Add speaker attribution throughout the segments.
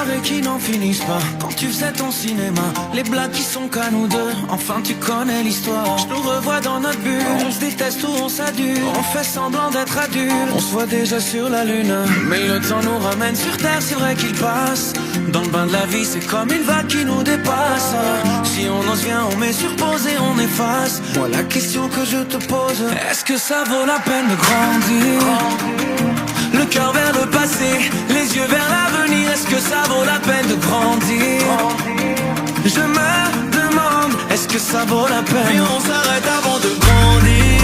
Speaker 1: soirées qui n'en finissent pas. Quand tu faisais ton cinéma, les blagues qui sont qu'à nous deux. Enfin tu connais l'histoire. Je nous revois dans notre bulle. On se déteste ou on s'adule. On fait semblant d'être adultes. On se voit déjà sur la lune. Mais le temps nous ramène sur terre, c'est vrai qu'il passe. Dans le bain de la vie, c'est comme une vague qui nous dépasse. Si on en vient, on met sur pause et on efface. Moi la question que je te pose, est-ce que ça vaut la peine de grandir? Le cœur vers le passé, les yeux vers l'avenir. Est-ce que ça vaut la peine de grandir? Je me demande, est-ce que ça vaut la peine?
Speaker 2: Viens, on s'arrête avant de grandir.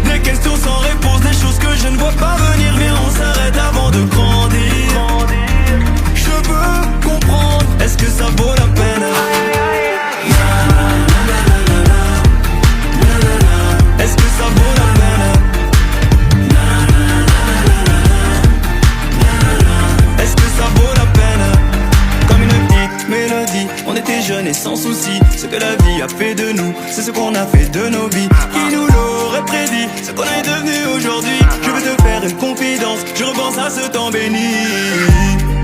Speaker 2: Des questions sans réponse, des choses que je ne vois pas venir. Viens, on s'arrête avant de grandir. Je veux comprendre, est-ce que ça vaut la peine? Est-ce que ça vaut la peine? Est-ce que ça vaut la peine? Comme une petite mélodie, on était jeunes et sans soucis. Ce que la vie a fait de nous, c'est ce qu'on a fait de nos vies. Qui nous l'aurait prédit, ce qu'on est devenu aujourd'hui? Je veux te faire une confidence, je repense à ce temps béni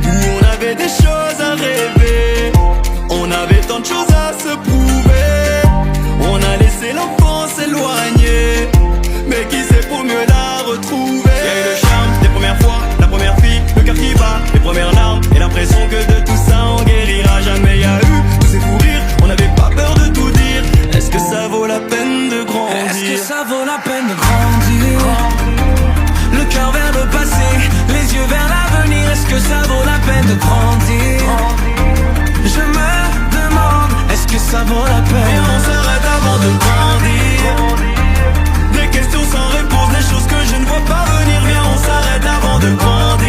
Speaker 2: où on avait des choses à rêver, on avait tant de choses à se prouver. On a laissé l'enfance s'éloigner, mais qui sait pour mieux la retrouver? Il y a eu le charme des premières fois, la première fille, le cœur qui bat, les premières larmes et l'impression que de tout ça on guérira jamais. Il y a eu tous ces fous rires, on n'avait pas peur de tout dire. Est-ce que ça vaut la peine de grandir?
Speaker 1: Est-ce que ça vaut la peine de grandir? Le cœur vers le passé, les yeux vers l'avenir. Est-ce que ça vaut la peine de grandir? Je me demande, est-ce que ça vaut la peine?
Speaker 2: Et on s'arrête avant de grandir. Des questions sans réponse, des choses que je ne vois pas venir. Viens, on s'arrête avant de grandir.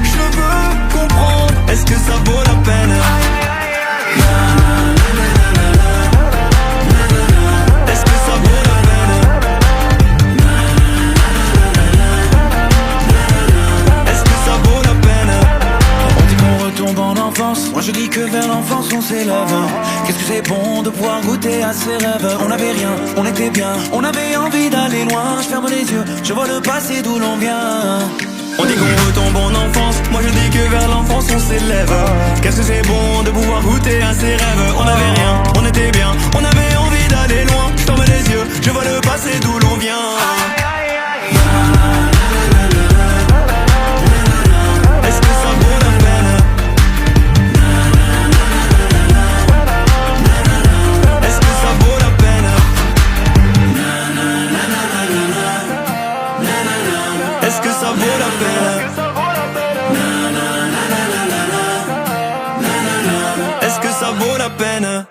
Speaker 2: Je veux comprendre, est-ce que ça vaut la peine? Est-ce que ça vaut la peine? Est-ce que ça vaut la peine?
Speaker 1: On dit qu'on retombe en enfance, moi je dis que vers l'enfance on s'élève. Qu'est-ce que c'est bon de pouvoir goûter à ses rêves. On n'avait rien, on était bien, on avait envie d'aller loin. Je ferme les yeux, je vois le passé d'où l'on vient.
Speaker 2: On dit qu'on retombe en enfance, moi je dis que vers l'enfance on s'élève. Qu'est-ce que c'est bon de pouvoir goûter à ses rêves. On n'avait rien, on était bien, on avait envie d'aller loin. Je ferme les yeux, je vois le passé d'où l'on vient. Est-ce que ça vaut la peine? Est-ce que ça vaut la peine? Est-ce que ça vaut la peine? Est-ce que ça vaut la peine?